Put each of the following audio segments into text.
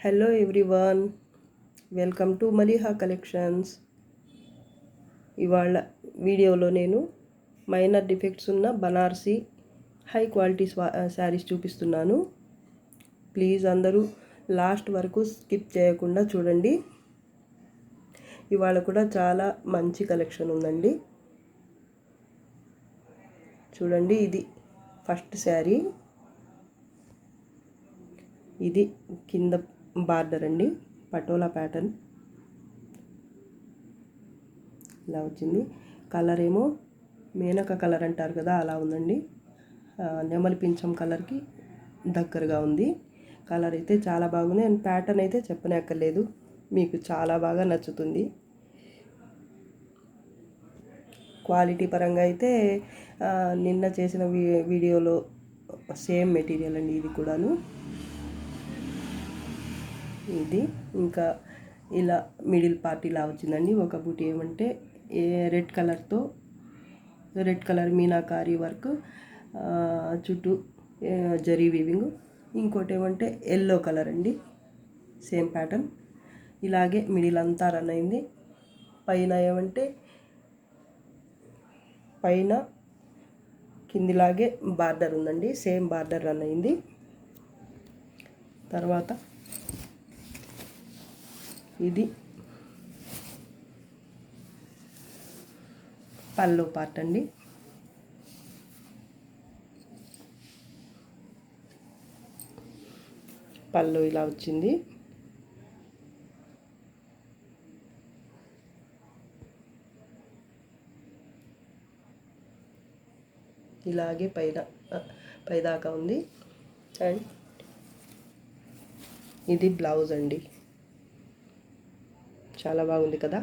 Hello everyone, welcome to Maliha collections. ఇవాళ వీడియోలో నేను మైనర్ డిఫెక్ట్స్ ఉన్న బనారసి హై క్వాలిటీ శారీస్ చూపిస్తున్నాను. ప్లీజ్ అందరూ లాస్ట్ వరకు స్కిప్ చేయకుండా చూడండి. ఇవాళ కూడా చాలా మంచి కలెక్షన్ ఉందండి. చూడండి, ఇది ఫస్ట్ శారీ. ఇది కింద బార్డర్ అండి, పటోలా ప్యాటర్న్ ఇలా వచ్చింది. కలర్ ఏమో మేనక కలర్ అంటారు కదా, అలా ఉందండి. నెమలి పింఛం కలర్కి దగ్గరగా ఉంది. కలర్ అయితే చాలా బాగుంది. అండ్ ప్యాటర్న్ అయితే చెప్పనక్కర్లేదు, మీకు చాలా బాగా నచ్చుతుంది. క్వాలిటీ పరంగా అయితే నిన్న చేసిన వీడియోలో సేమ్ మెటీరియల్ అండి ఇది కూడాను. ఇది ఇంకా ఇలా మిడిల్ పార్ట్ ఇలా వచ్చిందండి. ఒక బూటీ ఏమంటే రెడ్ కలర్ మీనాకారి వర్క్, చుట్టూ జరీ వీవింగ్. ఇంకోటి ఏమంటే ఎల్లో కలర్ అండి, సేమ్ ప్యాటర్న్. ఇలాగే మిడిల్ అంతా రన్ అయింది. పైన ఏమంటే పైన కిందిలాగే బార్డర్ ఉందండి, సేమ్ బార్డర్ రన్ అయింది. తర్వాత ఇది పళ్ళు పార్ట్ అండి. పళ్ళు ఇలా వచ్చింది. ఇలాగే పైదాకా ఉంది. అండ్ ఇది బ్లౌజ్ అండి. చాలా బాగుంది కదా.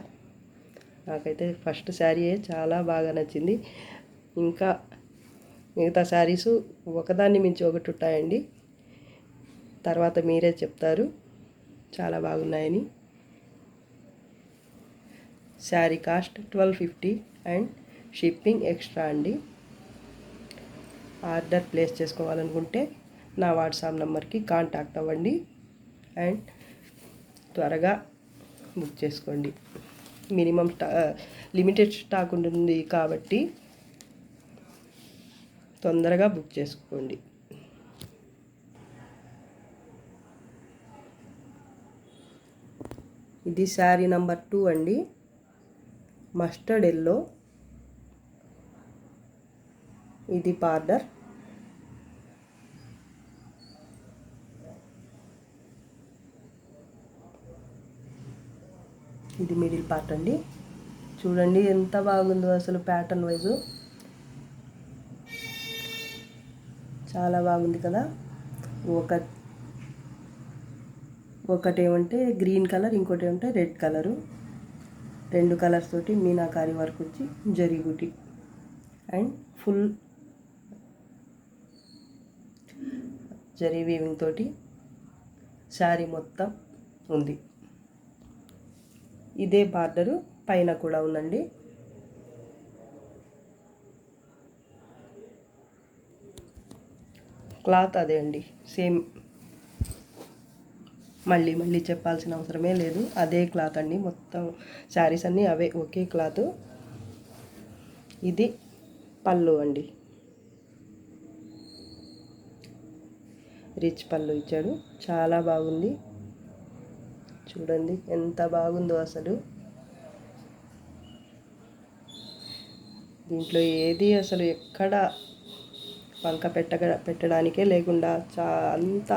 నాకైతే ఫస్ట్ శారీయే చాలా బాగా నచ్చింది. ఇంకా మిగతా శారీసు ఒకదాన్ని మించి ఒకటి ఉంటాయండి. తర్వాత మీరే చెప్తారు చాలా బాగున్నాయని. Sari cost 1250 and shipping extra అండి. ఆర్డర్ ప్లేస్ చేసుకోవాలనుకుంటే నా వాట్సాప్ నెంబర్కి కాంటాక్ట్ అవ్వండి అండ్ త్వరగా బుక్ చేసుకోండి. మినిమం లిమిటెడ్ స్టాక్ ఉంటుంది కాబట్టి తొందరగా బుక్ చేసుకోండి. ఇది శారీ నెంబర్ 2 అండి, మస్టర్డ్ ఎల్లో. ఇది బార్డర్. ఇది మిడిల్ పార్ట్ అండి. చూడండి ఎంత బాగుందో అసలు, ప్యాటర్న్ వైజు చాలా బాగుంది కదా. ఒకటేమంటే గ్రీన్ కలర్, ఇంకోటి ఏమంటే రెడ్ కలరు. 2 కలర్స్ తోటి మీనాకారి వర్క్ వచ్చి జరీ బూటీ అండ్ ఫుల్ జరీ వీవింగ్ తోటి శారీ మొత్తం ఉంది. ఇదే బార్డరు పైన కూడా ఉందండి. క్లాత్ అదే అండి, సేమ్. మళ్ళీ చెప్పాల్సిన అవసరమే లేదు, అదే క్లాత్ అండి. మొత్తం శారీస్ అన్నీ అవే, ఒకే క్లాత్. ఇది పళ్ళు అండి, రిచ్ పళ్ళు ఇచ్చాడు, చాలా బాగుంది. చూడండి ఎంత బాగుందో అసలు. దీంట్లో ఏది అసలు ఎక్కడ వంక పెట్టడానికే లేకుండా అంత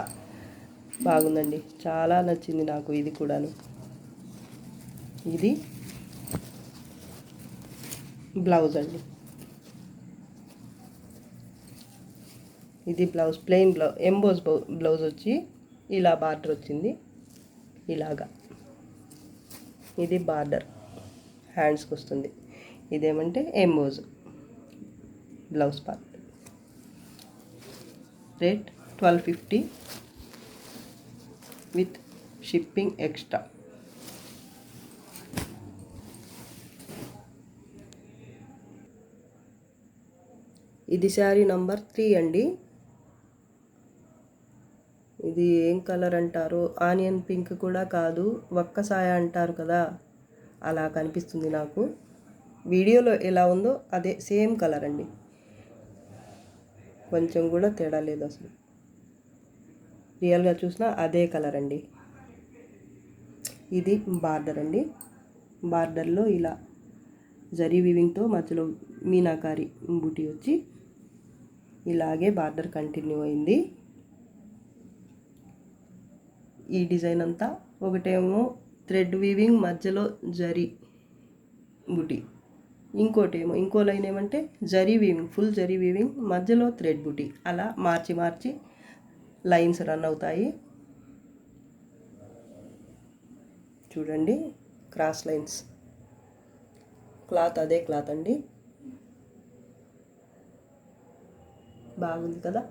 బాగుందండి. చాలా నచ్చింది నాకు ఇది కూడాను. ఇది బ్లౌజ్ అండి. ఇది బ్లౌజ్, ప్లెయిన్ ఎంబోస్ బ్లౌజ్ వచ్చి ఇలా బార్డర్ వచ్చింది ఇలాగా. ఇది బార్డర్ హ్యాండ్స్కి వస్తుంది. ఇదేమంటే emboss blouse part. Rate 1250 with shipping extra. ఇది శారీ నంబర్ 3 అండి. ఇది ఏం కలర్ అంటారు, ఆనియన్ పింక్ కూడా కాదు, వక్కసాయ అంటారు కదా, అలా కనిపిస్తుంది నాకు. వీడియోలో ఎలా ఉందో అదే సేమ్ కలర్ అండి, కొంచెం కూడా తేడా లేదు అసలు. రియల్గా చూసినా అదే కలర్ అండి. ఇది బార్డర్ అండి. బార్డర్లో ఇలా జరీ వీవింగ్తో మధ్యలో మీనాకారి బూటీ వచ్చి ఇలాగే బార్డర్ కంటిన్యూ అయింది. ఈ డిజైన్ అంతా ఒకటేమో థ్రెడ్ వీవింగ్ మధ్యలో జరీ బుటీ, ఇంకో లైన్ ఏమంటే zari weaving, full zari weaving మధ్యలో థ్రెడ్ బుటీ, అలా మార్చి మార్చి లైన్స్ రన్ అవుతాయి. చూడండి క్రాస్ లైన్స్. క్లాత్ అదే క్లాత్ అండి, బాగుంది కదా.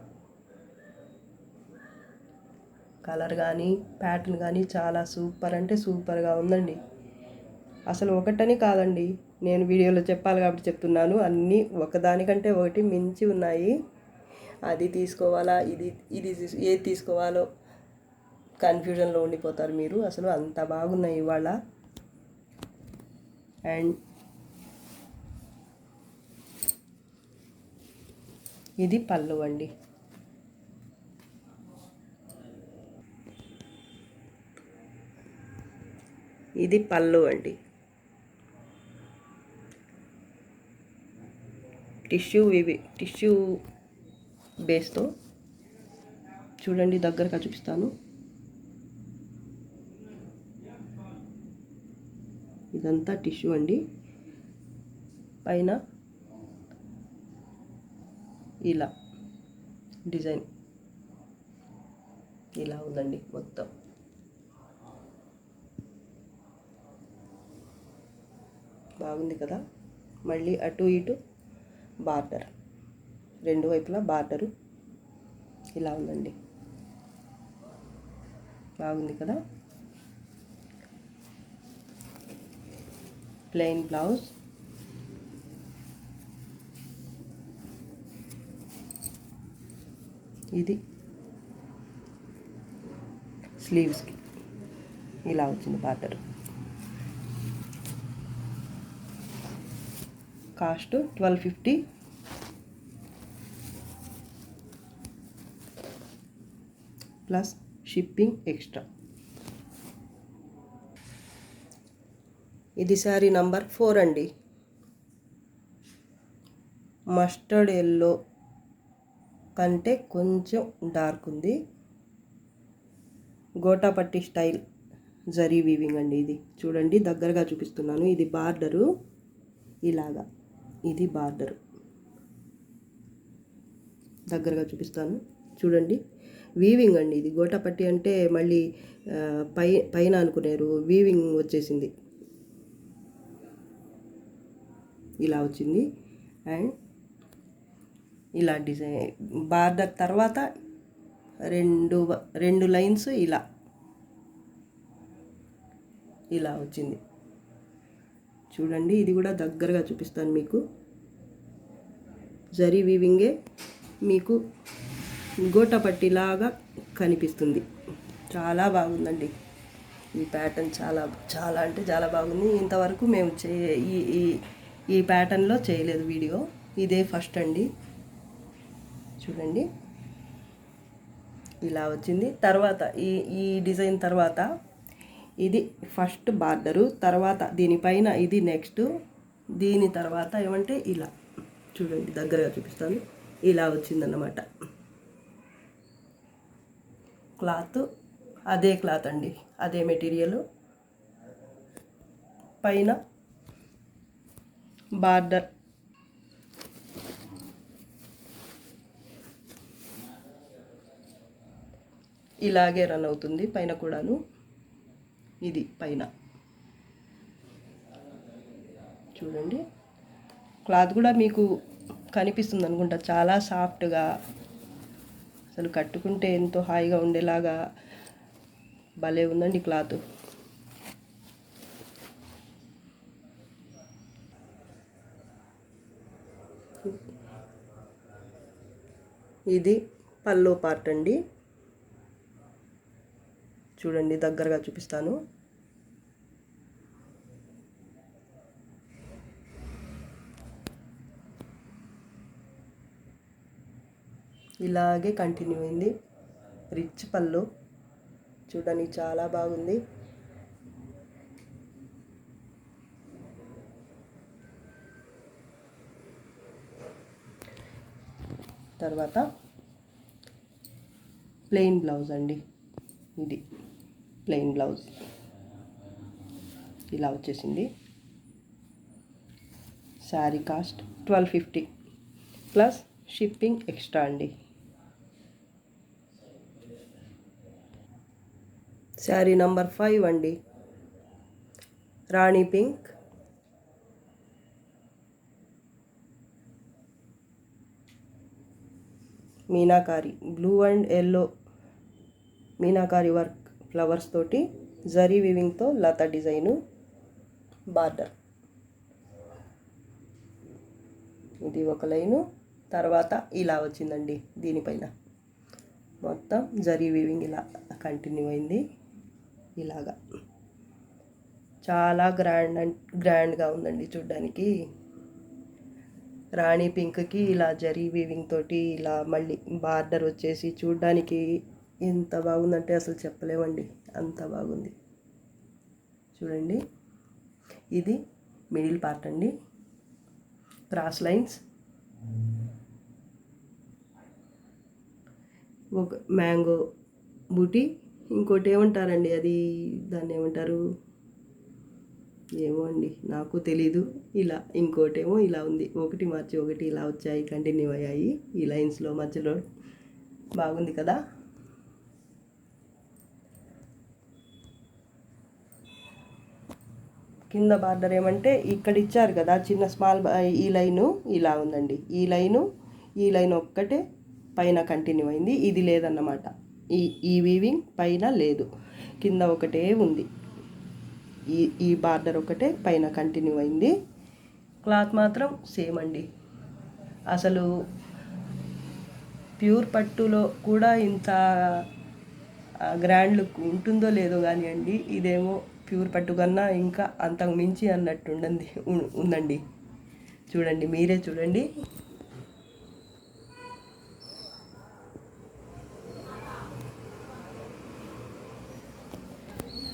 కలర్ కానీ ప్యాటర్న్ కానీ చాలా సూపర్ అంటే సూపర్గా ఉందండి. అసలు ఒకటని కాదండి, నేను వీడియోలో చెప్పాలి కాబట్టి చెప్తున్నాను. అన్నీ ఒకదానికంటే ఒకటి మించి ఉన్నాయి. అది తీసుకోవాలా ఇది ఏది తీసుకోవాలో కన్ఫ్యూజన్లో ఉండిపోతారు మీరు. అసలు అంత బాగున్నాయి ఇవాళ. అండ్ ఇది పళ్ళు అండి. ఇది పళ్ళు అండి. టిష్యూ బేస్తో చూడండి, దగ్గరగా చూపిస్తాను. ఇదంతా టిష్యూ అండి. పైన ఇలా డిజైన్ ఇలా ఉందండి మొత్తం. బాగుంది కదా. మళ్ళీ అటు ఇటు బార్డర్, రెండు వైపులా బార్డరు ఇలా ఉందండి. బాగుంది కదా. ప్లెయిన్ బ్లౌజ్, ఇది స్లీవ్స్కి ఇలా వచ్చింది border. Cost 1250 plus shipping extra. ఇది శారీ నంబర్ 4 అండి. మస్టర్డ్ ఎల్లో కంటే కొంచెం డార్క్ ఉంది. గోటాపట్టి స్టైల్ జరీ వీవింగ్ అండి. ఇది చూడండి, దగ్గరగా చూపిస్తున్నాను. ఇది బార్డరు ఇలాగా, ఇది బార్డరు దగ్గరగా చూపిస్తాను చూడండి. వీవింగ్ అండి ఇది. గోటాపట్టి అంటే మళ్ళీ పైన అనుకునేరు, వీవింగ్ వచ్చేసింది, ఇలా వచ్చింది. అండ్ ఇలా డిజైన్ బార్డర్ తర్వాత రెండు లైన్స్ ఇలా వచ్చింది చూడండి. ఇది కూడా దగ్గరగా చూపిస్తాను మీకు. జరీ వీవింగే మీకు గోటాపట్టిలాగా కనిపిస్తుంది. చాలా బాగుందండి ఈ ప్యాటర్న్. చాలా చాలా అంటే చాలా బాగుంది. ఇంతవరకు మేము ఈ ప్యాటర్న్లో చేయలేదు వీడియో, ఇదే ఫస్ట్ అండి. చూడండి ఇలా వచ్చింది. తర్వాత ఈ డిజైన్ తర్వాత ఇది ఫస్ట్ బార్డరు, తర్వాత దీనిపైన ఇది నెక్స్ట్, దీని తర్వాత ఏమంటే ఇలా చూడండి, దగ్గరగా చూపిస్తాను. ఇలా వచ్చిందన్నమాట. క్లాత్ అదే క్లాత్ అండి, అదే మెటీరియల్. పైన బార్డర్ ఇలాగే రన్ అవుతుంది, పైన కూడాను. ఇది పైన చూడండి. క్లాత్ కూడా మీకు కనిపిస్తుంది అనుకుంటా, చాలా సాఫ్ట్గా, అసలు కట్టుకుంటే ఎంతో హాయిగా ఉండేలాగా భలే ఉందండి క్లాత్. ఇది పల్లో పార్ట్ అండి. చూడండి, దగ్గరగా చూపిస్తాను. ఇలాగే కంటిన్యూ అయింది. రిచ్ పళ్ళు చూడడానికి చాలా బాగుంది. తర్వాత ప్లెయిన్ బ్లౌజ్ అండి. ఇది ప్లెయిన్ బ్లౌజ్ ఇలా వచ్చేసింది. Sari cost 1250 plus shipping extra అండి. శారీ నంబర్ 5 అండి. Rani pink, meenakari, blue and yellow meenakari work flowers తోటి జరీ వీవింగ్తో లత డిజైను బార్డర్. ఇది ఒక లైను. తర్వాత ఇలా వచ్చిందండి. దీనిపైన మొత్తం జరీ వీవింగ్ ఇలా కంటిన్యూ అయింది. ఇలాగా చాలా గ్రాండ్గా ఉందండి చూడ్డానికి. రాణి పింక్కి ఇలా జరీ వీవింగ్ తోటి ఇలా మళ్ళీ బార్డర్ వచ్చేసి చూడ్డానికి ఎంత బాగుందంటే అసలు చెప్పలేమండి, అంత బాగుంది. చూడండి, ఇది మిడిల్ పార్ట్ అండి. క్రాస్ లైన్స్, ఒక మ్యాంగో బూటీ, ఇంకోటి ఏమంటారండి అది, దాన్ని ఏమంటారు ఏమో అండి, నాకు తెలీదు. ఇలా ఇంకోటేమో ఇలా ఉంది. ఒకటి మార్చి ఒకటి ఇలా వచ్చాయి, కంటిన్యూ అయ్యాయి ఈ లైన్స్లో మధ్యలో. బాగుంది కదా. కింద బార్డర్ ఏమంటే ఇక్కడ ఇచ్చారు కదా చిన్న స్మాల్, ఈ లైను ఇలా ఉందండి. ఈ లైన్ ఒక్కటే పైన కంటిన్యూ అయింది. ఇది లేదన్నమాట. ఈ వీవింగ్ పైన లేదు, కింద ఒకటే ఉంది. ఈ బార్డర్ ఒకటే పైన కంటిన్యూ అయింది. క్లాత్ మాత్రం సేమ్ అండి. అసలు ప్యూర్ పట్టులో కూడా ఇంత గ్రాండ్ లుక్ ఉంటుందో లేదో కానీ అండి, ఇదేమో ప్యూర్ పట్టు కన్నా ఇంకా అంతకు మించి అన్నట్టు ఉందండి. చూడండి, మీరే చూడండి.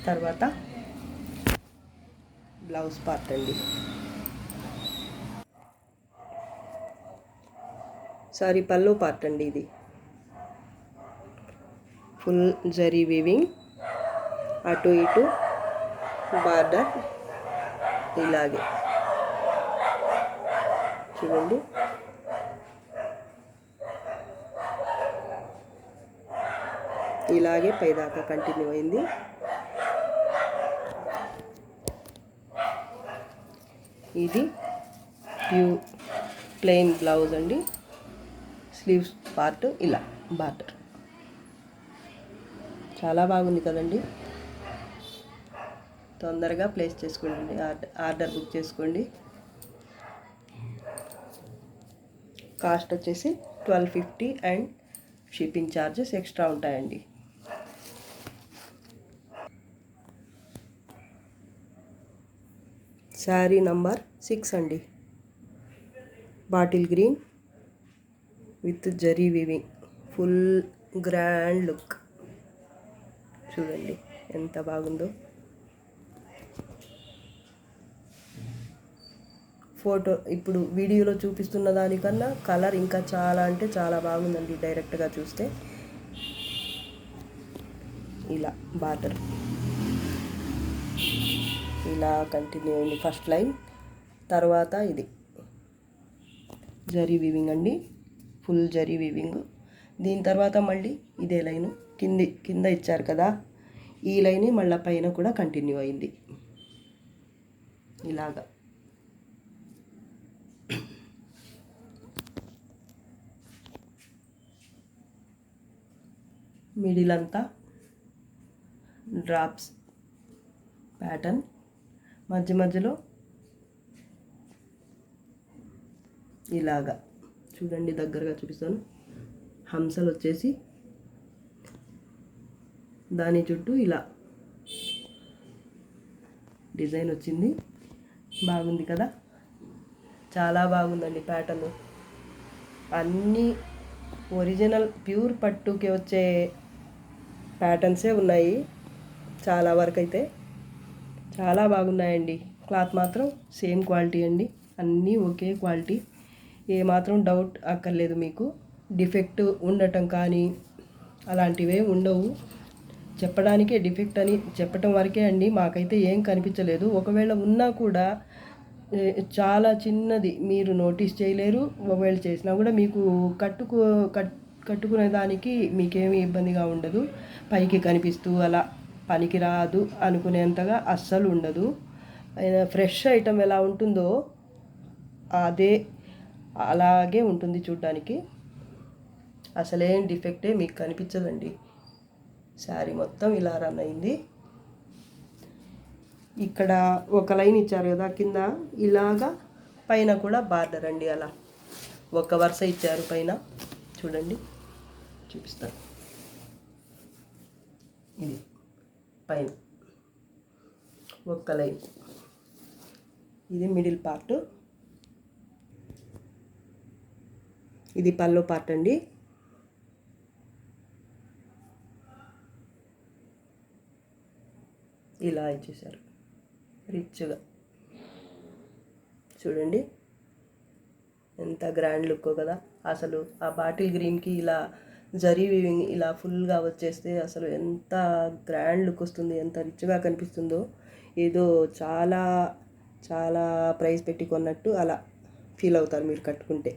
తర్వాత బ్లౌజ్ పార్ట్ అండి. సారీ, పళ్ళు పార్ట్ అండి. ఇది ఫుల్ జరీ వీవింగ్, అటు ఇటు బార్డర్ ఇలాగే చూడండి. ఇలాగే పైదాకా కంటిన్యూ అయింది. ఇది ప్లెయిన్ బ్లౌజ్ అండి. స్లీవ్స్ పార్ట్ ఇలా బార్డర్. చాలా బాగుంది కదండి. తొందరగా ప్లేస్ చేసుకోండి, ఆర్డర్ బుక్ చేసుకోండి. కాస్ట్ వచ్చేసి 1250 అండ్ షిప్పింగ్ ఛార్జెస్ ఎక్స్ట్రా ఉంటాయండి. శారీ నంబర్ 6 అండి. Bottle green with zari weaving, full grand look. చూడండి ఎంత బాగుందో. ఫోటో ఇప్పుడు వీడియోలో చూపిస్తున్న దానికన్నా కలర్ ఇంకా చాలా అంటే చాలా బాగుందండి డైరెక్ట్గా చూస్తే. ఇలా బార్డర్ ఇలా కంటిన్యూ అయింది ఫస్ట్ లైన్. తర్వాత ఇది జరీ వీవింగ్ అండి, ఫుల్ జరీ వీవింగ్. దీని తర్వాత మళ్ళీ ఇదే లైను కింద ఇచ్చారు కదా, ఈ లైన్ మళ్ళీ పైన కూడా కంటిన్యూ అయింది. ఇలాగా మిడిల్ అంతా డ్రాప్స్ ప్యాటర్న్, మధ్యలో ఇలాగా చూడండి, దగ్గరగా చూపిస్తాను. హంసలు వచ్చేసి దాని చుట్టూ ఇలా డిజైన్ వచ్చింది. బాగుంది కదా, చాలా బాగుందండి ప్యాటర్న్. అన్నీ ఒరిజినల్ ప్యూర్ పట్టుకి వచ్చే ప్యాటర్న్సే ఉన్నాయి చాలా వరకు అయితే. చాలా బాగున్నాయండి. క్లాత్ మాత్రం సేమ్ క్వాలిటీ అండి, అన్నీ ఒకే క్వాలిటీ. ఏమాత్రం డౌట్ అక్కర్లేదు మీకు. డిఫెక్ట్ ఉండటం కానీ అలాంటివే ఉండవు. చెప్పడానికే డిఫెక్ట్ అని చెప్పటం వరకే అండి, మాకైతే ఏం కనిపించలేదు. ఒకవేళ ఉన్నా కూడా చాలా చిన్నది, మీరు నోటీస్ చేయలేరు. ఒకవేళ చేసినా కూడా మీకు కట్టుకునే దానికి మీకేమీ ఇబ్బందిగా ఉండదు. పైకి కనిపిస్తూ అలా పనికి రాదు అనుకునేంతగా అస్సలు ఉండదు. ఫ్రెష్ ఐటమ్ ఎలా ఉంటుందో అదే అలాగే ఉంటుంది చూడ్డానికి. అసలేం డిఫెక్టే మీకు కనిపించదండి. శారీ మొత్తం ఇలా రన్ అయింది. ఇక్కడ ఒక లైన్ ఇచ్చారు కదా కింద, ఇలాగా పైన కూడా బార్డర్ అండి. అలా ఒక వరుస ఇచ్చారు పైన. చూడండి, చూపిస్తాను. ఇది పైన ఒక్క లైన్, ఇది మిడిల్ పార్ట్, ఇది పల్లో పార్ట్ అండి. ఇలా ఇచ్చేసారు రిచ్గా. చూడండి ఎంత గ్రాండ్ లుక్ కదా. అసలు ఆ బాటిల్ గ్రీన్కి ఇలా జరీ వీవింగ్ ఇలా ఫుల్గా వచ్చేస్తే అసలు ఎంత గ్రాండ్ లుక్ వస్తుంది, ఎంత రిచ్గా కనిపిస్తుందో. ఏదో చాలా చాలా ప్రైస్ పెట్టి కొన్నట్టు అలా ఫీల్ అవుతారు మీరు కట్టుకుంటే.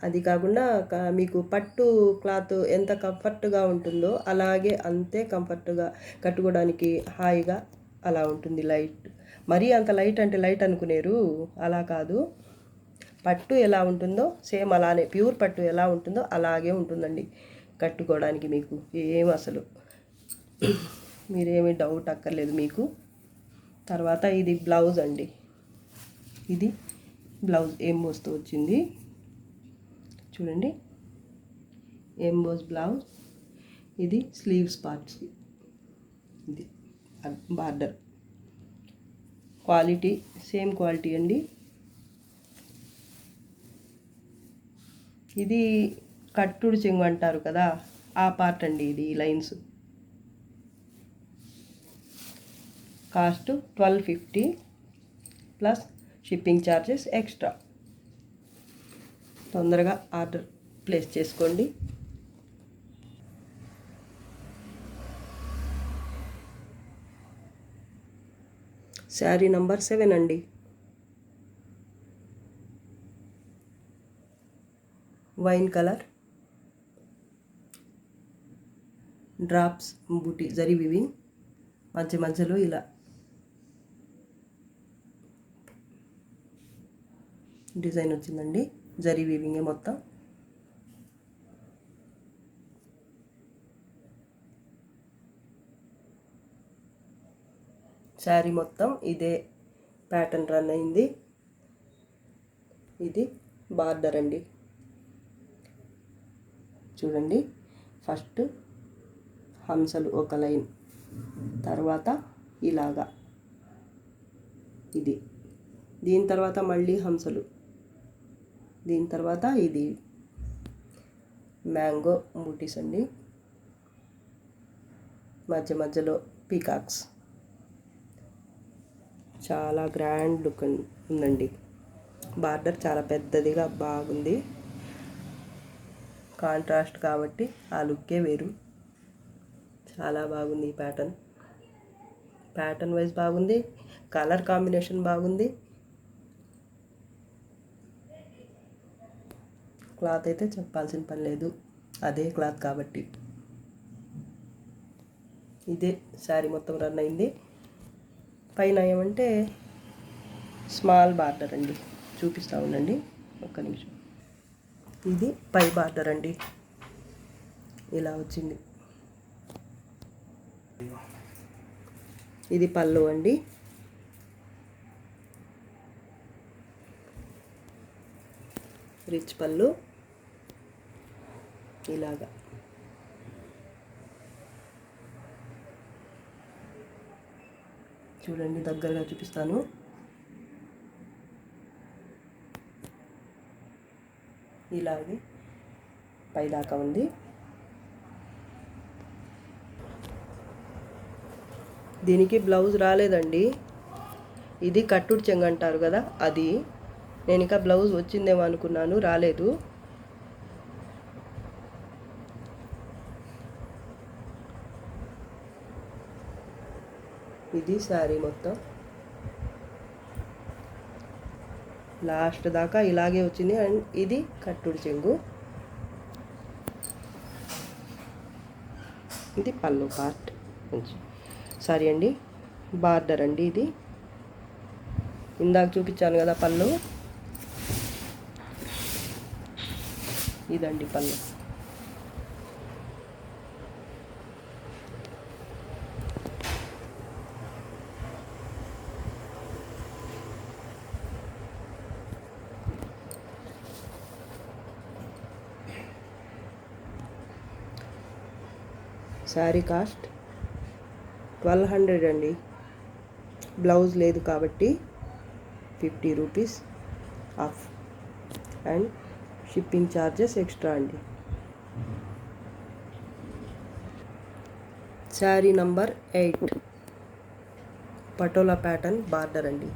అది కాకుండా మీకు పట్టు క్లాత్ ఎంత కంఫర్ట్గా ఉంటుందో అలాగే అంతే కంఫర్ట్గా కట్టుకోవడానికి హాయిగా అలా ఉంటుంది. లైట్, మరీ అంత లైట్ అంటే లైట్ అనుకునేరు, అలా కాదు. పట్టు ఎలా ఉంటుందో సేమ్ అలానే, ప్యూర్ పట్టు ఎలా ఉంటుందో అలాగే ఉంటుందండి కట్టుకోవడానికి. మీకు ఏం అసలు మీరేమీ డౌట్ అక్కర్లేదు మీకు. తర్వాత ఇది బ్లౌజ్ అండి. ఇది బ్లౌజ్ ఎంబోస్తో వచ్చింది. చూడండి, ఎంబోస్ బ్లౌజ్. ఇది స్లీవ్స్ పార్ట్స్. ఇది బార్డర్ క్వాలిటీ సేమ్ క్వాలిటీ అండి. ఇది కట్టుడు చెంగు అంటారు కదా, ఆ పార్ట్ అండి ఇది. Lines cost 1250 plus shipping charges extra. తొందరగా ఆర్డర్ ప్లేస్ చేసుకోండి. శారీ నంబర్ 7 అండి. వైన్ కలర్, డ్రాప్స్ బూటీ జరీ వివింగ్, మధ్య మధ్యలో ఇలా డిజైన్ వచ్చిందండి. జరీ వీవింగే మొత్తం. శారీ మొత్తం ఇదే ప్యాటర్న్ రన్ అయింది. ఇది బార్డర్ అండి. చూడండి, ఫస్ట్ హంసలు ఒక లైన్, తర్వాత ఇలాగా ఇది, దీని తర్వాత మళ్ళీ హంసలు, దీని తర్వాత ఇది మ్యాంగో బూటీస్ అండి. మధ్య మధ్యలో పీకాక్స్. చాలా గ్రాండ్ లుక్ ఉందండి. బార్డర్ చాలా పెద్దదిగా బాగుంది. కాంట్రాస్ట్ కాబట్టి ఆ లుక్కే వేరు. చాలా బాగుంది ఈ ప్యాటర్న్ వైజ్ బాగుంది. కలర్ కాంబినేషన్ బాగుంది. క్లాత్ అయితే చెప్పాల్సిన పని లేదు, అదే క్లాత్ కాబట్టి. ఇదే శారీ మొత్తం రన్ అయింది. పైన ఏమంటే స్మాల్ బార్డర్ అండి. చూపిస్తూ ఉండండి ఒక్క నిమిషం. ఇది పై బార్డర్ అండి, ఇలా వచ్చింది. ఇది పళ్ళు అండి. రిచ్ పళ్ళు ఇలాగా చూడండి, దగ్గరగా చూపిస్తాను. ఇలాగే పైదాకా ఉంది. దీనికి బ్లౌజ్ రాలేదండి. ఇది కట్టుడు చెంగు అంటారు కదా, అది. నేను ఇంకా బ్లౌజ్ వచ్చిందేమో అనుకున్నాను, రాలేదు. ఇది శారీ మొత్తం లాస్ట్ దాకా ఇలాగే వచ్చింది. అండ్ ఇది కట్టుడు చెంగు. ఇది పళ్ళు పార్ట్. సారీ అండి, బార్డర్ అండి ఇది. ఇందాక చూపించాను కదా పళ్ళు, ఇదండి పళ్ళు. శారీ కాస్ట్ 1200 అండి. బ్లౌజ్ లేదు కాబట్టి 50 rupees off. And shipping charges extra అండి. Sari number 8 patola pattern border అండి.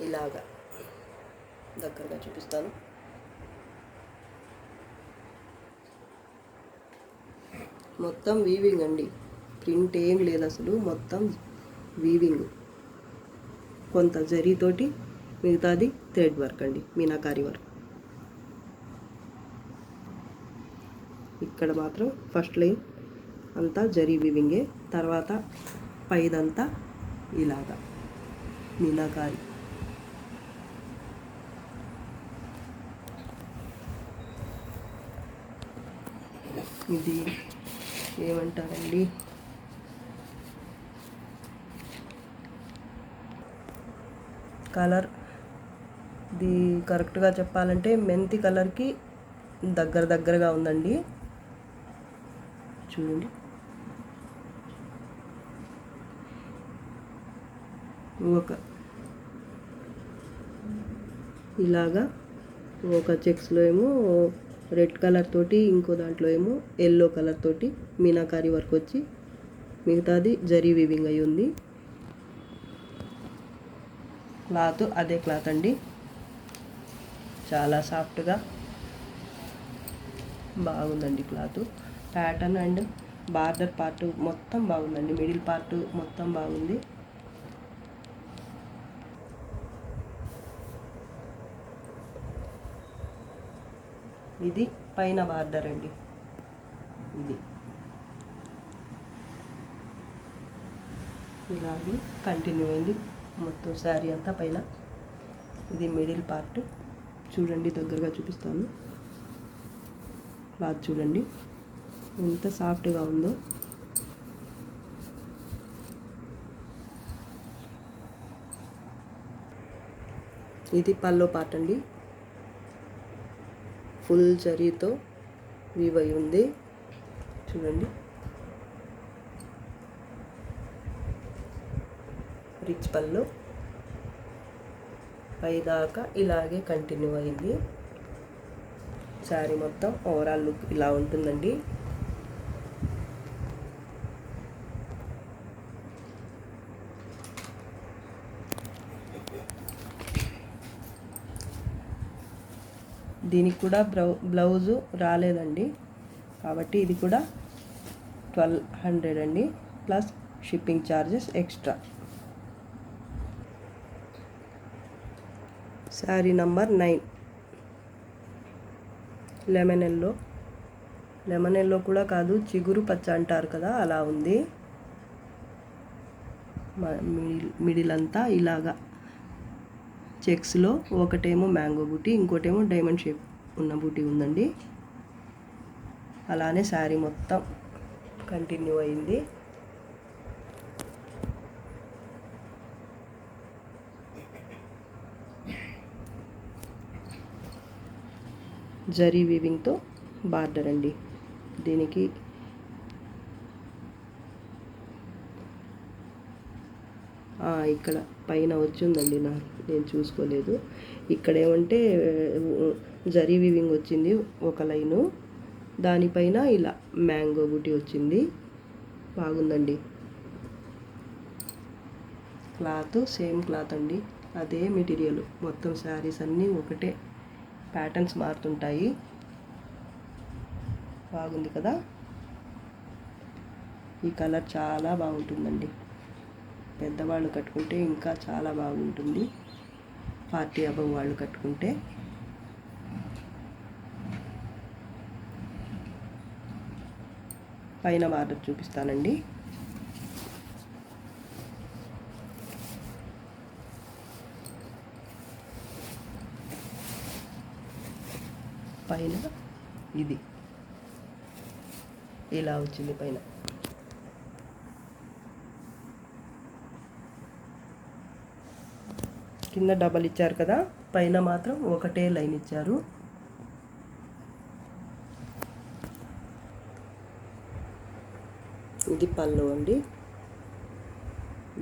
ఇలాగా దగ్గరగా చూపిస్తాను. మొత్తం వీవింగ్ అండి, ప్రింట్ ఏం లేదు అసలు, మొత్తం వీవింగ్. కొంత జరీతోటి, మిగతాది థ్రెడ్ వర్క్ అండి, మీనాకారి వర్క్. ఇక్కడ మాత్రం ఫస్ట్ లైన్ అంతా జరీ వీవింగే, తర్వాత పైదంతా ఇలాగా మీనాకారి. ఇది ఏమంటారండి, కలర్ ఇది కరెక్ట్గా చెప్పాలంటే మెంతి కలర్కి దగ్గరగా ఉందండి. చూడండి, ఇలాగా ఒక చెక్స్లో ఏమో రెడ్ కలర్ తోటి, ఇంకో దాంట్లో ఏమో ఎల్లో కలర్ తోటి మీనాకారి వర్క్ వచ్చి, మిగతాది జరీ వీవింగ్ అయి ఉంది. క్లాత్ అదే క్లాత్ అండి, చాలా సాఫ్ట్గా బాగుందండి cloth. Pattern and border part మొత్తం బాగుందండి, మిడిల్ పార్ట్ మొత్తం బాగుంది. ఇది పైన బార్డర్ అండి, ఇది ఇలాగే కంటిన్యూ అయింది మొత్తం శారీ అంతా పైన. ఇది మిడిల్ పార్ట్. చూడండి, దగ్గరగా చూపిస్తాను. క్లాత్ చూడండి ఎంత సాఫ్ట్గా ఉందో. ఇది పల్లో పార్ట్ అండి, ఫుల్ జరీతో వీవ్ అయి ఉంది. చూడండి, రిచ్ పళ్ళు పైదాకా ఇలాగే కంటిన్యూ అయింది. శారీ మొత్తం ఓవరాల్ లుక్ ఇలా ఉంటుందండి. దీనికి కూడా బ్లౌజు రాలేదండి, కాబట్టి ఇది కూడా 1200 అండి, plus shipping charges extra. Sari number 9 lemon yellow కూడా కాదు, చిగురు పచ్చ అంటారు కదా, అలా ఉంది. మిడిల్ అంతా ఇలాగా చెక్స్లో ఒకటేమో మ్యాంగో బూటీ, ఇంకోటేమో డైమండ్ షేప్ ఉన్న బూటీ ఉందండి. అలానే శారీ మొత్తం కంటిన్యూ అయింది. జరీ వీవింగ్తో బార్డర్ అండి. దీనికి ఇక్కడ పైన వచ్చిందండి నేను చూసుకోలేదు. ఇక్కడ ఏమంటే జరీ వీవింగ్ వచ్చింది ఒక లైను, దానిపైన ఇలా మ్యాంగో బూటీ వచ్చింది. బాగుందండి. క్లాత్ సేమ్ క్లాత్ అండి, అదే మెటీరియల్. మొత్తం శారీస్ అన్నీ ఒకటే, ప్యాటర్న్స్ మారుతుంటాయి. బాగుంది కదా. ఈ కలర్ చాలా బాగుంటుందండి. పెద్దవాళ్ళు కట్టుకుంటే ఇంకా చాలా బాగుంటుంది. పార్టీ అబవ్ వాళ్ళు కట్టుకుంటే. పైన బార్డర్ చూపిస్తానండి. పైన ఇది ఇలా వచ్చింది. పైన కింద డబల్ ఇచ్చారు కదా, పైన మాత్రం ఒకటే లైన్ ఇచ్చారు. ఇది పళ్ళు అండి,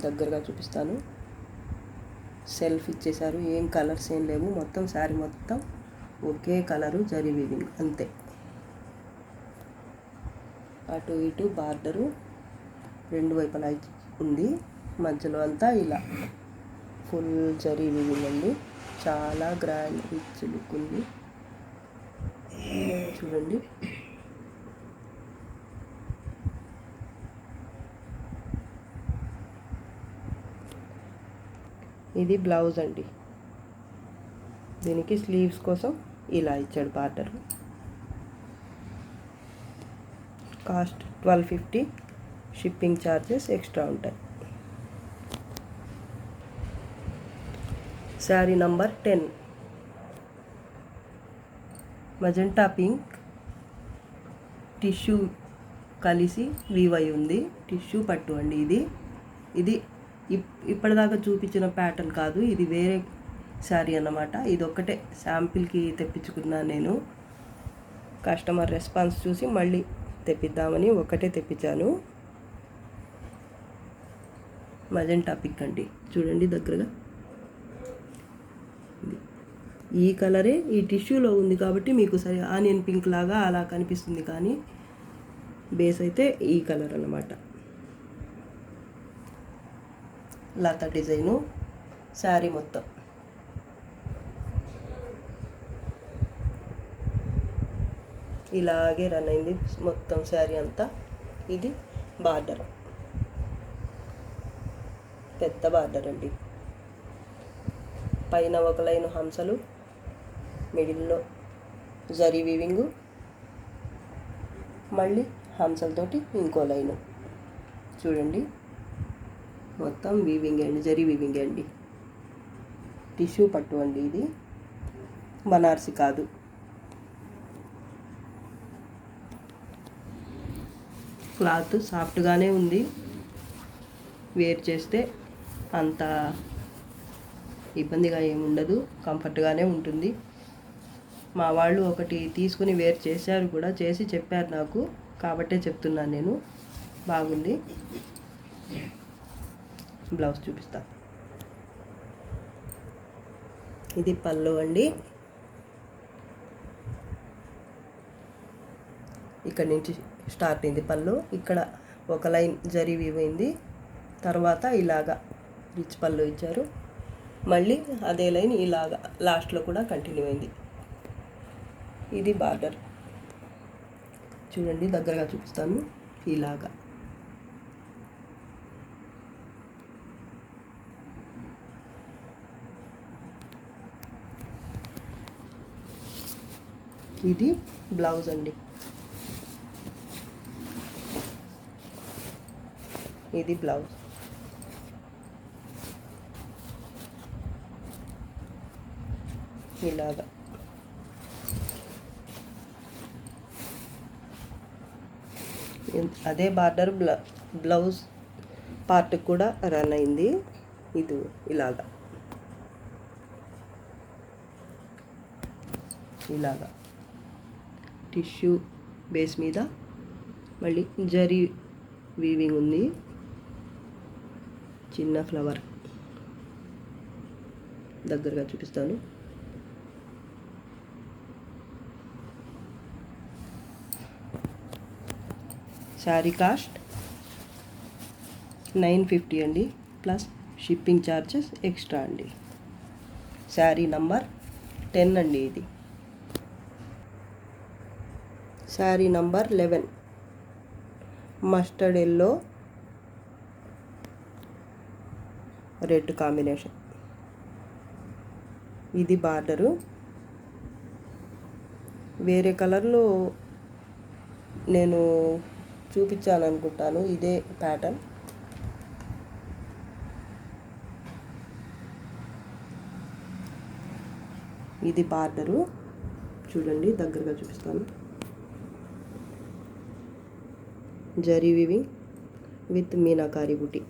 దగ్గరగా చూపిస్తాను. సెల్ఫ్ ఇచ్చేసారు, ఏం కలర్స్ ఏం లేవు. మొత్తం శారీ మొత్తం ఒకే కలరు, జరీ వీవింగ్ అంతే. అటు ఇటు బార్డరు రెండు వైపులా ఉంది, మధ్యలో అంతా ఇలా ఫుల్ జరీ వీవింగ్ అండి. చాలా గ్రాండ్ రిచ్ లుక్ ఉంది. చూడండి. ఇది బ్లౌజ్ అండి. దీనికి స్లీవ్స్ కోసం ఇలా ఇచ్చాడు border. Cost 1250, shipping charges extra ఉంటాయి. Sari number 10 magenta pink, tissue కలిసి వీవ్ అయి ఉంది. టిష్యూ పట్టు అండి ఇది ఇప్పటిదాకా చూపించిన ప్యాటర్న్ కాదు, ఇది వేరే శారీ అన్నమాట. ఇది ఒక్కటే శాంపిల్కి తెప్పించుకున్నాను నేను. కస్టమర్ రెస్పాన్స్ చూసి మళ్ళీ తెప్పిద్దామని ఒక్కటే తెప్పించాను. మజెంటా పింక్ అండి, చూడండి దగ్గరగా. ఈ కలరే ఈ టిష్యూలో ఉంది కాబట్టి మీకు సరే ఆనియన్ పింక్ లాగా అలా కనిపిస్తుంది, కానీ బేస్ అయితే ఈ కలర్ అన్నమాట. లతా డిజైను శారీ మొత్తం. ఇలాగే రన్ అయింది మొత్తం శారీ అంతా. ఇది బార్డర్, పెద్ద బార్డర్ అండి. పైన ఒక లైన్ హంసలు, మిడిల్లో జరీ వీవింగు, మళ్ళీ హంసలతోటి ఇంకో లైను. చూడండి, మొత్తం వీవింగ్ అండి, జరీ వీవింగ్ అండి. టిష్యూ పట్టు అండి, ఇది బనారసి కాదు. క్లాత్ సాఫ్ట్గానే ఉంది, వేర్ చేస్తే అంత ఇబ్బందిగా ఏముండదు, కంఫర్ట్గానే ఉంటుంది. మా వాళ్ళు ఒకటి తీసుకుని వేర్ చేశారు కూడా, చేసి చెప్పారు నాకు, కాబట్టే చెప్తున్నాను నేను. బాగుంది. బ్లౌజ్ చూపిస్తా. ఇది పళ్ళు అండి. ఇక్కడ నుంచి స్టార్ట్ అయింది పళ్ళు. ఇక్కడ ఒక లైన్ జరీ వీవ్ అయింది, తర్వాత ఇలాగా రిచ్ పళ్ళు ఇచ్చారు. మళ్ళీ అదే లైన్ ఇలాగా లాస్ట్లో కూడా కంటిన్యూ అయింది. ఇది బార్డర్ చూడండి, దగ్గరగా చూపిస్తాను. ఇలాగా ఇది బ్లౌజ్ అండి. ఇది బ్లౌజ్. ఇలాగా అదే బార్డర్ బ్లౌజ్ పార్ట్ కూడా రన్ అయింది. ఇది ఇలాగా టిష్యూ బేస్ మీద మళ్ళీ జరీ వీవింగ్ ఉంది, చిన్న ఫ్లవర్. దగ్గరగా చూపిస్తాను. శారీ కాస్ట్ 950 అండి, ప్లస్ షిప్పింగ్ ఛార్జెస్ ఎక్స్ట్రా అండి. శారీ నంబర్ 10 అండి ఇది. Sari number 11 mustard yellow red combination. ఇది బార్డరు. వేరే కలర్లో నేను చూపించాను అనుకుంటాను, ఇదే ప్యాటర్న్. ఇది బార్డరు చూడండి, దగ్గరగా చూపిస్తాను. జరీ వీవింగ్ విత్ మీనాకారి బుటీ.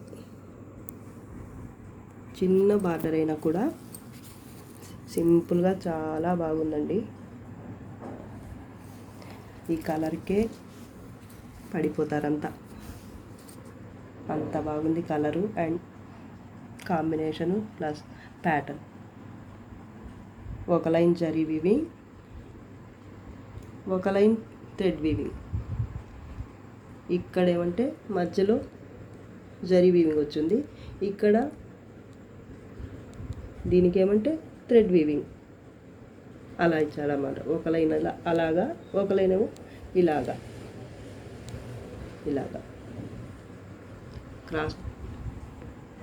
చిన్న బార్డర్ అయినా కూడా సింపుల్గా చాలా బాగుందండి. ఈ కలర్కే పడిపోతారంతా, అంత బాగుంది colour and combination plus pattern. ఒక లైన్ జరీ వీవింగ్, ఒక లైన్ థ్రెడ్ వీవింగ్. ఇక్కడ ఏమంటే మధ్యలో జరీ వీవింగ్ వచ్చింది, ఇక్కడ దీనికి ఏమంటే థ్రెడ్ వీవింగ్ అలా ఇచ్చాడన్నమాట. ఒక లైన్ అలాగా, ఒక లైన్ ఏమో ఇలాగా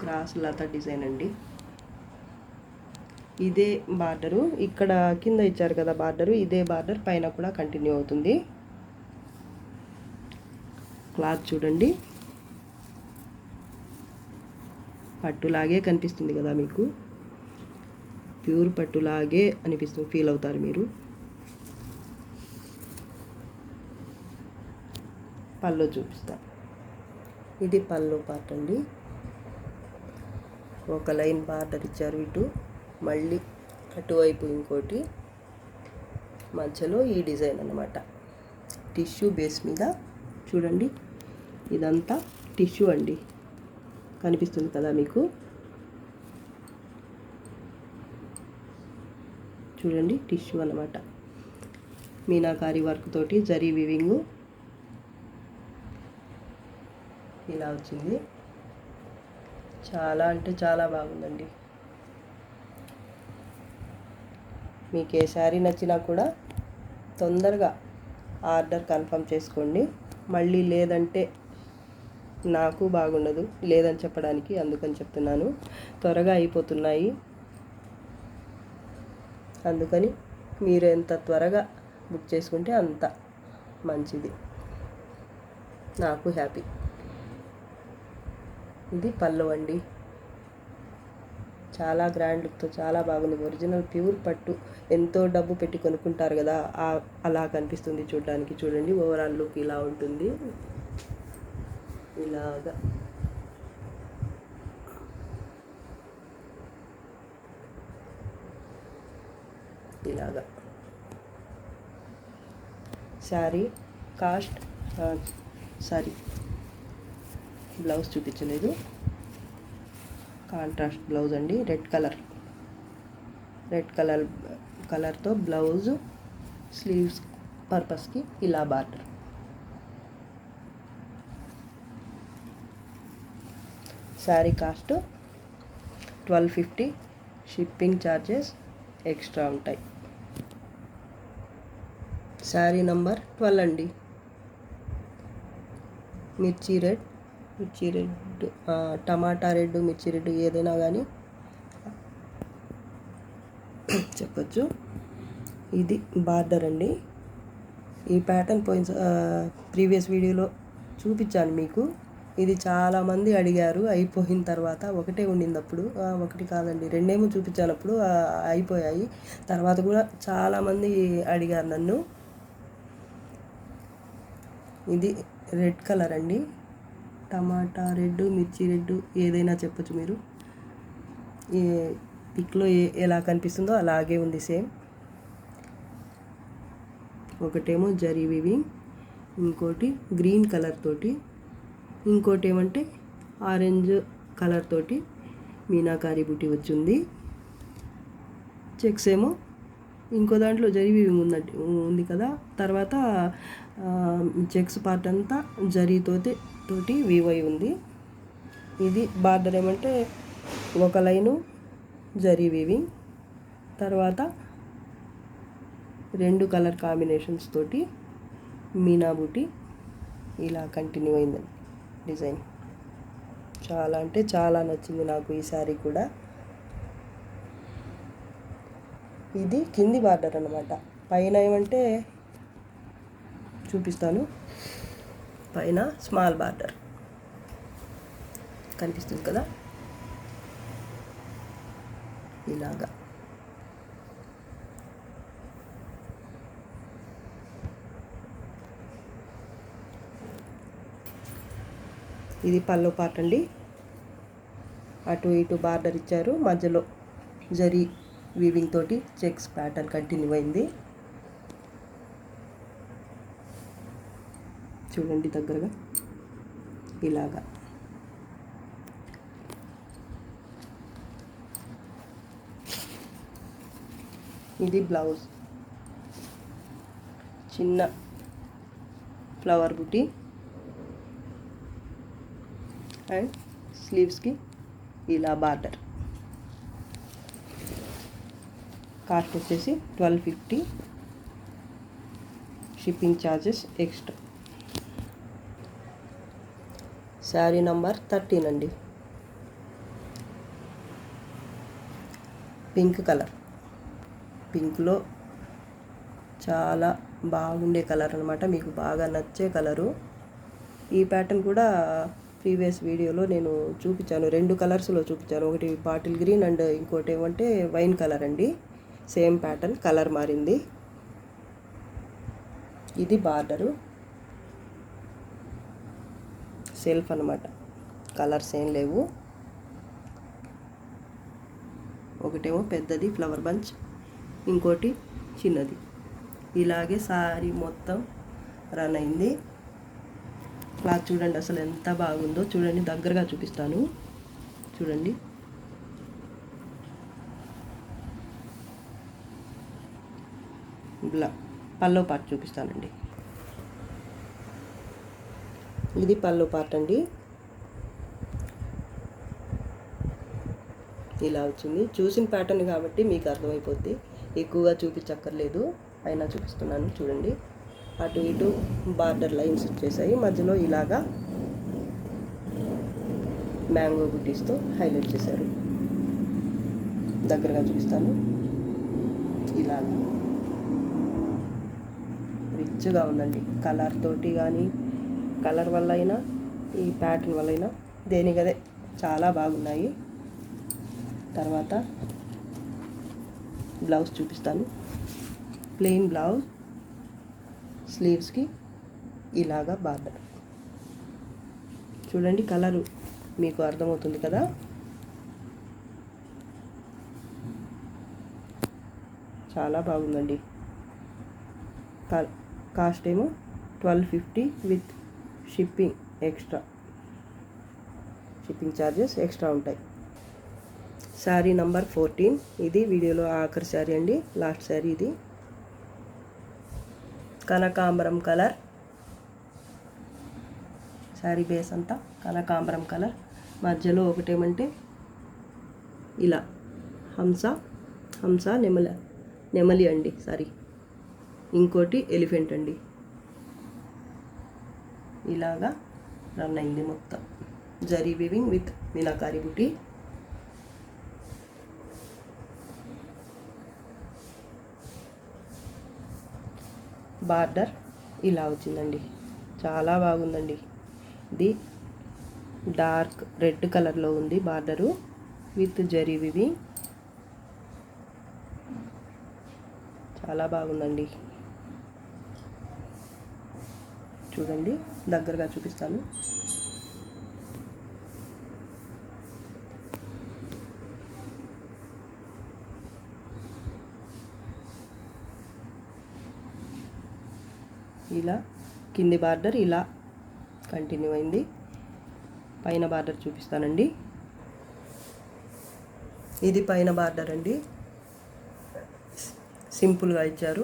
క్రాస్ లతా డిజైన్ అండి. ఇదే బార్డరు, ఇక్కడ కింద ఇచ్చారు కదా బార్డరు, ఇదే బార్డర్ పైన కూడా కంటిన్యూ అవుతుంది. క్లాత్ చూడండి, పట్టులాగే కనిపిస్తుంది కదా మీకు, ప్యూర్ పట్టులాగే అనిపిస్తుంది, ఫీల్ అవుతారు మీరు. పళ్ళు చూపిస్తా. ఇది పళ్ళు పార్ట్ అండి. ఒక లైన్ బార్డర్ ఇచ్చారు ఇటు, మళ్ళీ అటువైపు ఇంకోటి, మధ్యలో ఈ డిజైన్ అన్నమాట. టిష్యూ బేస్ మీద చూడండి, ఇదంతా టిష్యూ అండి, కనిపిస్తుంది కదా మీకు. చూడండి టిష్యూ అన్నమాట. మీనాకారి వర్క్ తోటి జరీ వీవింగ్ ఇలా వచ్చింది. చాలా అంటే చాలా బాగుందండి. మీకు ఏ శారీ నచ్చినా కూడా తొందరగా ఆర్డర్ కన్ఫర్మ్ చేసుకోండి. మళ్ళీ లేదంటే నాకు బాగుండదు లేదని చెప్పడానికి, అందుకని చెప్తున్నాను. త్వరగా అయిపోతున్నాయి, అందుకని మీరు ఎంత త్వరగా బుక్ చేసుకుంటే అంత మంచిది, నాకు హ్యాపీ. ఇది పళ్ళు అండి, చాలా గ్రాండ్ లుక్తో చాలా బాగుంది. ఒరిజినల్ ప్యూర్ పట్టు, ఎంతో డబ్బు పెట్టి కొనుక్కుంటారు కదా, అలా కనిపిస్తుంది చూడడానికి. చూడండి ఓవరాల్ లుక్ ఇలా ఉంటుంది, ఇలాగా. ఇలాగా శారీ కాస్ట్, సారీ బ్లౌజ్ చూపించలేదు, కాంట్రాస్ట్ బ్లౌజ్ అండి. రెడ్ కలర్తో బ్లౌజ్, స్లీవ్స్ పర్పస్కి ఇలా border. Sari cost 1250, shipping charges extra ఉంటాయి. శారీ నంబర్ 12 అండి. మిర్చి రెడ్, టమాటా రెడ్, మిర్చి రెడ్ ఏదైనా కానీ చెప్పచ్చు. ఇది బార్డర్ అండి. ఈ ప్యాటర్న్ ప్రీవియస్ వీడియోలో చూపించాను మీకు. ఇది చాలామంది అడిగారు, అయిపోయిన తర్వాత ఒకటే ఉండింది అప్పుడు, ఒకటి కాదండి రెండేమో చూపించాను అప్పుడు, అయిపోయాయి. తర్వాత కూడా చాలామంది అడిగారు నన్ను. ఇది రెడ్ కలర్ అండి, టమాటా రెడ్, మిర్చి రెడ్ ఏదైనా చెప్పచ్చు మీరు. ఈ పిక్లో ఎలా కనిపిస్తుందో అలాగే ఉంది సేమ్. ఒకటేమో జరీ వీవింగ్, ఇంకోటి గ్రీన్ కలర్ తోటి, ఇంకోటి ఏమంటే ఆరెంజ్ కలర్ తోటి మీనాకారి బుటీ వచ్చింది. చెక్స్ ఏమో ఇంకో దాంట్లో జరీ వీవింగ్ ఉంది కదా. తర్వాత చెక్స్ పార్ట్ అంతా తోటి వీవ్ అయి ఉంది. ఇది బార్డర్ ఏమంటే ఒక లైను జరీ వీవింగ్, తర్వాత 2 కలర్ కాంబినేషన్స్ తోటి మీనా బూటీ ఇలా కంటిన్యూ అయిందండి డిజైన్. చాలా అంటే చాలా నచ్చింది నాకు ఈ శారీ కూడా. ఇది కింది బార్డర్ అన్నమాట. పైన ఏమంటే చూపిస్తాను, పైన స్మాల్ బార్డర్ కనిపిస్తుంది కదా ఇలాగా. ఇది పల్లో పార్ట్ అండి. అటు ఇటు బార్డర్ ఇచ్చారు, మధ్యలో జరీ వీవింగ్ తోటి చెక్స్ ప్యాటర్న్ కంటిన్యూ అయింది. చూడండి దగ్గరగా ఇలాగా. ఇది బ్లౌజ్, చిన్న ఫ్లవర్ బుటీ అండ్ స్లీవ్స్కి ఇలా బార్డర్. కాస్ట్ వచ్చేసి 1250, shipping charges extra. Sari number 13 అండి. పింక్ కలర్, పింక్లో చాలా బాగుండే కలర్ అనమాట, మీకు బాగా నచ్చే కలరు. ఈ ప్యాటర్న్ కూడా ప్రీవియస్ వీడియోలో నేను చూపించాను, 2 కలర్స్లో చూపించాను. ఒకటి బాటిల్ గ్రీన్ అండ్ ఇంకోటి ఏమంటే వైన్ కలర్ అండి. సేమ్ ప్యాటర్న్, కలర్ మారింది. ఇది బార్డరు, సెల్ఫ్ అన్నమాట, కలర్స్ ఏం లేవు. ఒకటేమో పెద్దది ఫ్లవర్ బంచ్, ఇంకోటి చిన్నది. ఇలాగే సారీ మొత్తం రన్ అయింది. క్లాత్ చూడండి అసలు ఎంత బాగుందో. చూడండి దగ్గరగా చూపిస్తాను, చూడండి. పల్లో పార్ట్ చూపిస్తానండి. ఇది పల్లో పార్ట్ అండి. ఇలా వచ్చింది. చూసిన ప్యాటర్న్ కాబట్టి మీకు అర్థమైపోద్ది, ఎక్కువగా చూపించక్కర్లేదు, అయినా చూపిస్తున్నాను. చూడండి అటు ఇటు బార్డర్ లైన్స్ వచ్చేసాయి, మధ్యలో ఇలాగా మ్యాంగో బుటీస్తో హైలైట్ చేశారు. దగ్గరగా చూపిస్తాను. ఇలాగా రిచ్గా ఉందండి, కలర్ తోటి కానీ, కలర్ వల్ల అయినా ఈ ప్యాటర్న్ వల్ల అయినా దేనికదే చాలా బాగున్నాయి. తర్వాత బ్లౌజ్ చూపిస్తాను. ప్లెయిన్ బ్లౌజ్, స్లీవ్స్కి ఇలాగా బార్డర్. చూడండి కలరు మీకు అర్థమవుతుంది కదా. చాలా బాగుందండి. కాస్ట్ ఏమో 1250 with shipping extra, shipping charges extra ఉంటాయి. శారీ నంబర్ 14, ఇది వీడియోలో ఆఖరి శారీ అండి, లాస్ట్ శారీ ఇది. కనకాంబరం కలర్, శారీ బేస్ అంతా కనకాంబరం కలర్, మధ్యలో ఒకటేమంటే ఇలా హంస నెమలి అండి, సారీ, ఇంకోటి ఎలిఫెంట్ అండి. ఇలాగా రన్ అయింది మొత్తం. Zari weaving with meenakari buti. Border ఇలా వచ్చిందండి, చాలా బాగుందండి. ఇది డార్క్ రెడ్ కలర్లో ఉంది బార్డరు విత్ జరీ వీవింగ్. చాలా బాగుందండి. చూడండి దగ్గరగా చూపిస్తాను. ఇలా కింది బార్డర్ ఇలా కంటిన్యూ అయింది. పైన బార్డర్ చూపిస్తానండి. ఇది పైన బార్డర్ అండి. సింపుల్గా ఇచ్చారు.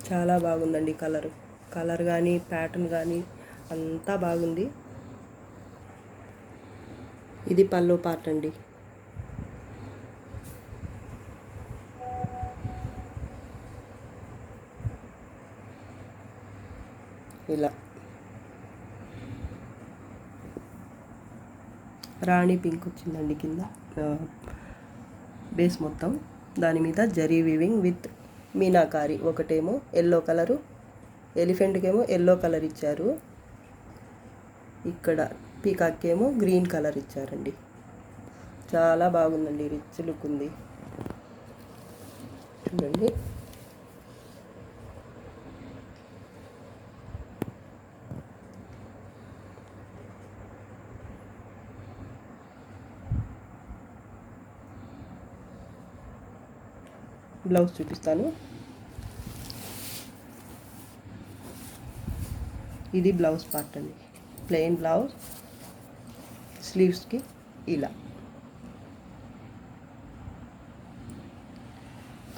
చాలా బాగుందండి కలర్ కానీ ప్యాటర్న్ కానీ అంతా బాగుంది. ఇది పళ్ళు పార్ట్ అండి. ఇలా రాణి పింక్ వచ్చిందండి కింద బేస్ మొత్తం. దాని మీద జరీ వీవింగ్ విత్ మీనాకారి. ఒకటేమో ఎల్లో కలరు, ఎలిఫెంట్కేమో ఎల్లో కలర్ ఇచ్చారు. ఇక్కడ పీకాక్కేమో గ్రీన్ కలర్ ఇచ్చారండి. చాలా బాగుందండి, రిచ్ లుక్ ఉంది. చూడండి. బ్లౌజ్ చూపిస్తాను. ఇది బ్లౌజ్ పార్ట్ అండి. ప్లెయిన్ బ్లౌజ్, స్లీవ్స్కి ఇలా.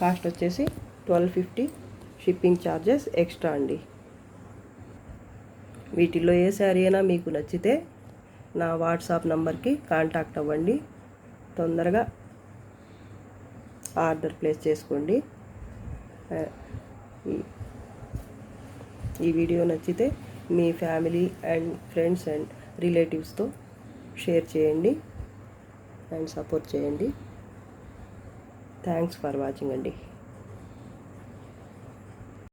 కాస్ట్ వచ్చేసి 1250. షిప్పింగ్ ఛార్జెస్ ఎక్స్ట్రా అండి. వీటిల్లో ఏ శారీ అయినా మీకు నచ్చితే నా వాట్సాప్ నంబర్కి కాంటాక్ట్ అవ్వండి. తొందరగా ఆర్డర్ ప్లేస్ చేసుకోండి. ఈ వీడియో నచ్చితే మీ ఫ్యామిలీ అండ్ ఫ్రెండ్స్ అండ్ రిలేటివ్స్తో షేర్ చేయండి అండ్ సపోర్ట్ చేయండి. థ్యాంక్స్ ఫర్ వాచింగ్ అండి.